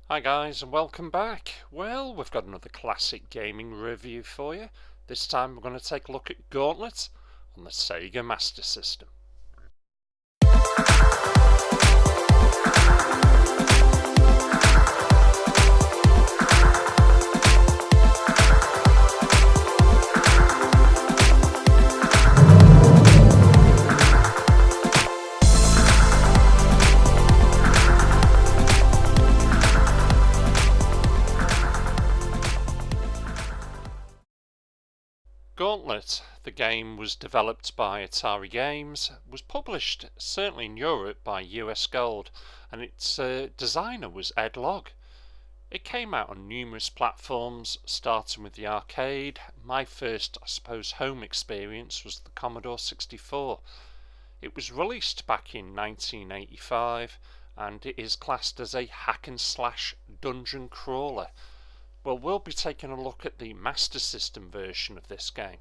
Hi guys and welcome back. Well, we've got another classic gaming review for you. This time we're going to take a look at Gauntlet on the Sega Master System. Gauntlet, the game was developed by Atari Games, was published certainly in Europe by US Gold, and its designer was Ed Logg. It came out on numerous platforms, starting with the arcade. My first, I suppose, home experience was the Commodore 64. It was released back in 1985, and it is classed as a hack and slash dungeon crawler. Well, we'll be taking a look at the Master System version of this game.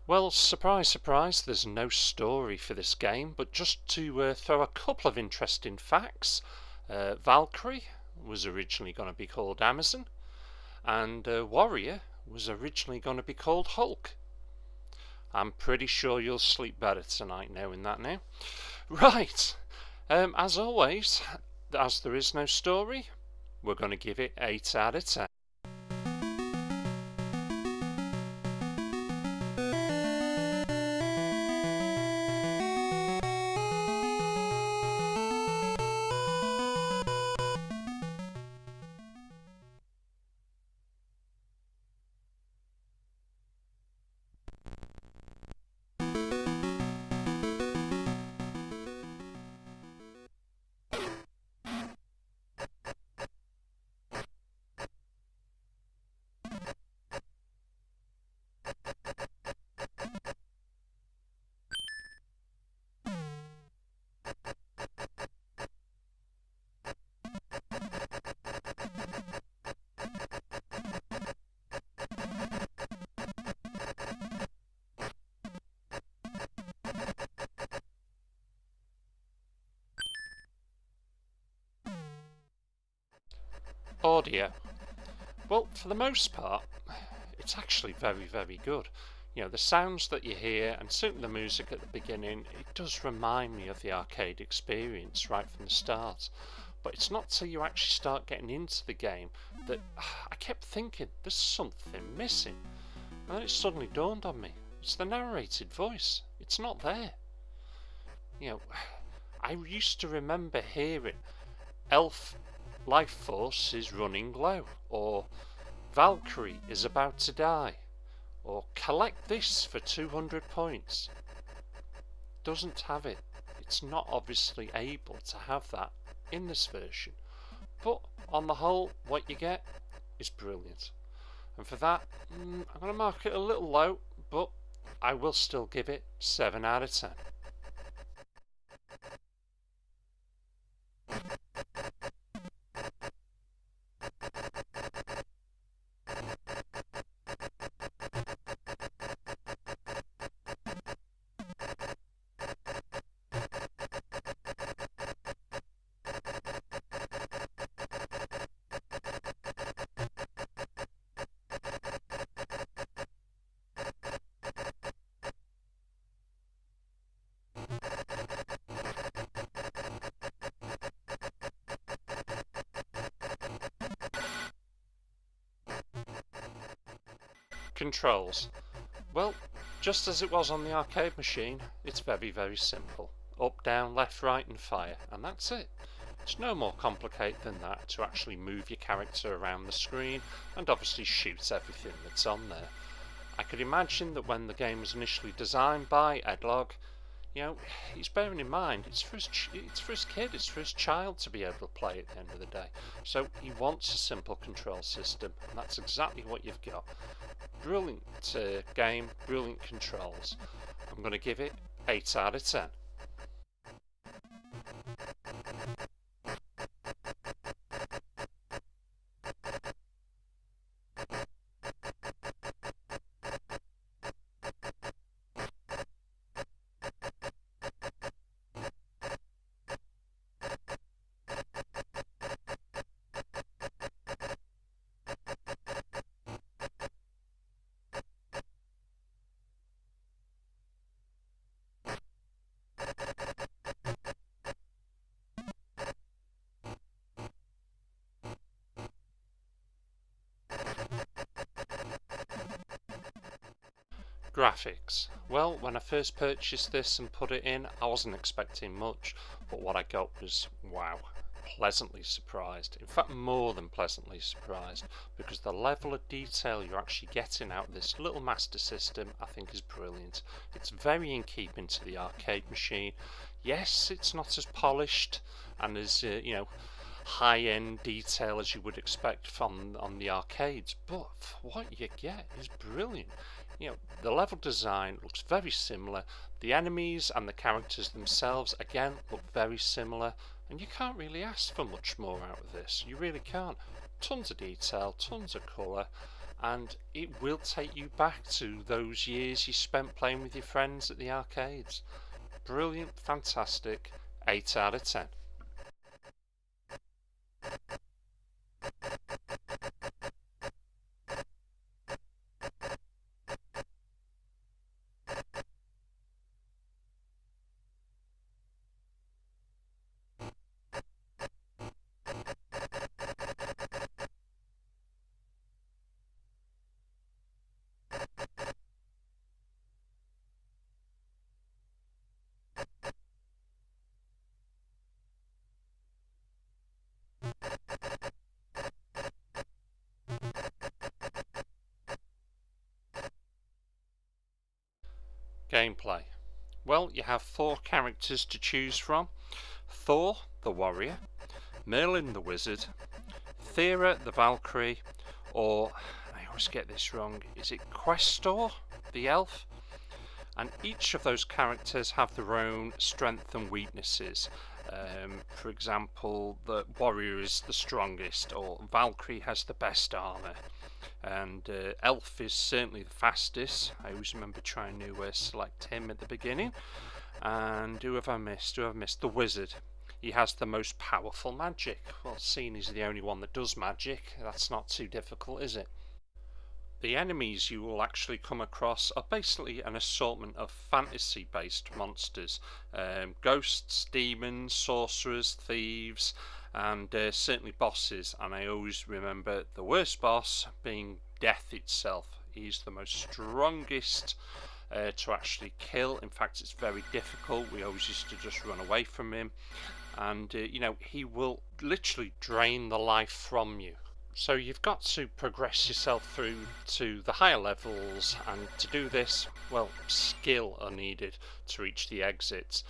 Well, surprise, surprise, there's no story for this game, but just to throw a couple of interesting facts, Valkyrie was originally going to be called Amazon, and Warrior was originally going to be called Hulk. I'm pretty sure you'll sleep better tonight knowing that now. Right, as always, as there is no story, we're going to give it 8 out of 10. Audio. Well, for the most part, it's actually very, very good. You know, the sounds that you hear, and certainly the music at the beginning, it does remind me of the arcade experience right from the start. But it's not till you actually start getting into the game that I kept thinking, there's something missing. And then it suddenly dawned on me, it's the narrated voice. It's not there. You know, I used to remember hearing Elf Life Force is running low, or Valkyrie is about to die, or collect this for 200 points. Doesn't have it. It's not obviously able to have that in this version. But on the whole, what you get is brilliant. And for that, I'm going to mark it a little low, but I will still give it 7 out of 10. Controls. Well, just as it was on the arcade machine, it's very, very simple. Up, down, left, right and fire, and that's it. It's no more complicated than that to actually move your character around the screen and obviously shoot everything that's on there. I could imagine that when the game was initially designed by Ed Logg, you know, he's bearing in mind it's for his kid, it's for his child to be able to play at the end of the day. So he wants a simple control system, and that's exactly what you've got. Brilliant game, brilliant controls. I'm going to give it 8 out of 10. Graphics. Well, when I first purchased this and put it in, I wasn't expecting much, but what I got was, wow, pleasantly surprised. In fact, more than pleasantly surprised, because the level of detail you're actually getting out of this little Master System, I think, is brilliant. It's very in keeping to the arcade machine. Yes, it's not as polished and as, high-end detail as you would expect from on the arcades, but what you get is brilliant. The level design looks very similar. The enemies and the characters themselves, again, look very similar, and you can't really ask for much more out of this. You really can't. Tons of detail, tons of colour, and it will take you back to those years you spent playing with your friends at the arcades. Brilliant, fantastic, 8 out of 10. Gameplay. Well, you have 4 characters to choose from: Thor the warrior, Merlin the wizard, Thera the Valkyrie, or, I always get this wrong, is it Questor the elf? And each of those characters have their own strengths and weaknesses. For example, the warrior is the strongest, or Valkyrie has the best armor, and elf is certainly the fastest. I always remember trying to select him at the beginning. And who have I missed? The wizard. He has the most powerful magic. Well, seeing he's the only one that does magic, that's not too difficult, is it? The enemies you will actually come across are basically an assortment of fantasy-based monsters. Ghosts, demons, sorcerers, thieves, and certainly bosses. And I always remember the worst boss being death itself. He's the most strongest to actually kill. In fact, it's very difficult. We always used to just run away from him. And, he will literally drain the life from you. So you've got to progress yourself through to the higher levels, and to do this, well, skill are needed to reach the exits.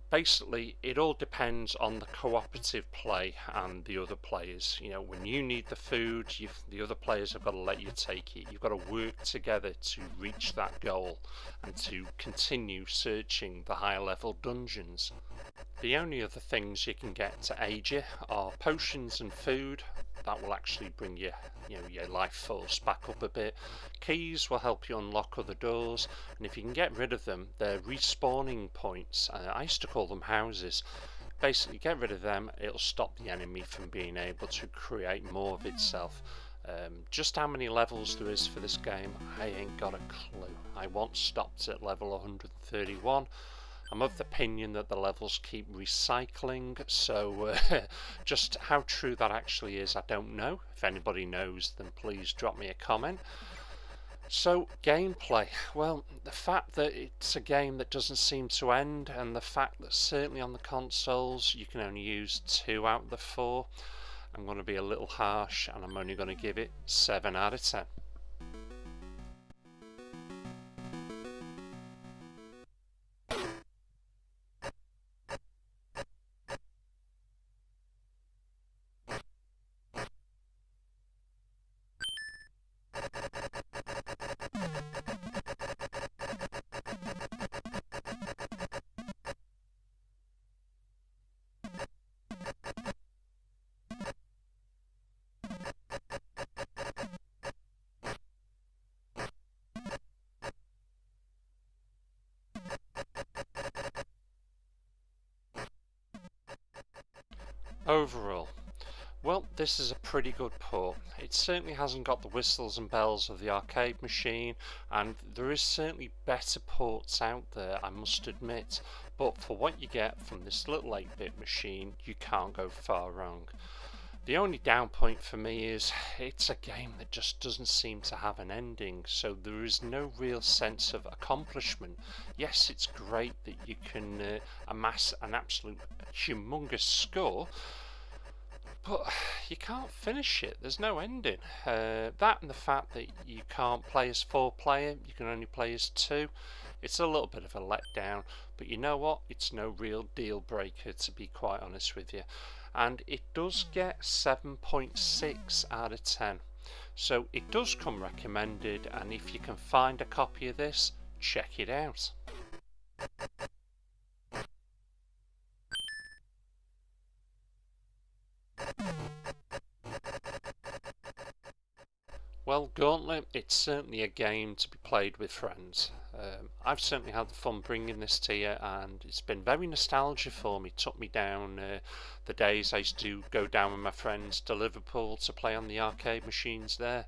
Basically, it all depends on the cooperative play and the other players. When you need the food, the other players have got to let you take it. You've got to work together to reach that goal and to continue searching the higher level dungeons. The only other things you can get to aid you are potions and food. That will actually bring your life force back up a bit. Keys will help you unlock other doors, and if you can get rid of them, they're respawning points. I used to call them houses. Basically, get rid of them, it'll stop the enemy from being able to create more of itself. Just how many levels there is for this game, I ain't got a clue. I once stopped at level 131. I'm of the opinion that the levels keep recycling, so just how true that actually is, I don't know. If anybody knows, then please drop me a comment. So, gameplay. Well, the fact that it's a game that doesn't seem to end, and the fact that certainly on the consoles you can only use 2 out of the 4, I'm going to be a little harsh, and I'm only going to give it 7 out of 10. Overall, well, this is a pretty good port. It certainly hasn't got the whistles and bells of the arcade machine, and there is certainly better ports out there, I must admit, but for what you get from this little 8-bit machine, you can't go far wrong. The only down point for me is it's a game that just doesn't seem to have an ending, so there is no real sense of accomplishment. Yes, it's great that you can amass an absolute humongous score, but you can't finish it. There's no ending. That and the fact that you can't play as 4-player, you can only play as 2. It's a little bit of a letdown, but you know what? It's no real deal breaker, to be quite honest with you. And it does get 7.6 out of 10. So it does come recommended, and if you can find a copy of this, check it out. Well, Gauntlet, it's certainly a game to be played with friends. I've certainly had fun bringing this to you, and it's been very nostalgic for me. It took me down the days I used to go down with my friends to Liverpool to play on the arcade machines there.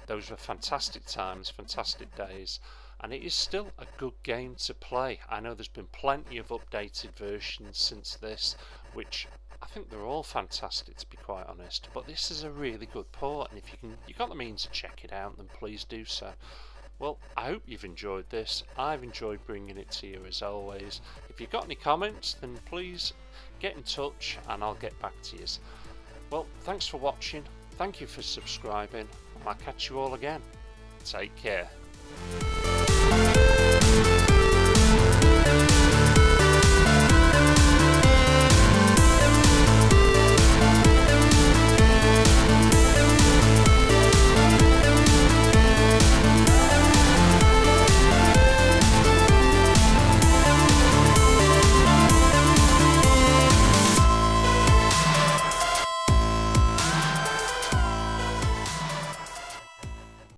Those were fantastic times, fantastic days, and it is still a good game to play. I know there's been plenty of updated versions since this, which I think they're all fantastic, to be quite honest, but this is a really good port, and if you've got the means to check it out, then please do so. Well, I hope you've enjoyed this. I've enjoyed bringing it to you as always. If you've got any comments, then please get in touch and I'll get back to you. Well, thanks for watching, thank you for subscribing, and I'll catch you all again. Take care.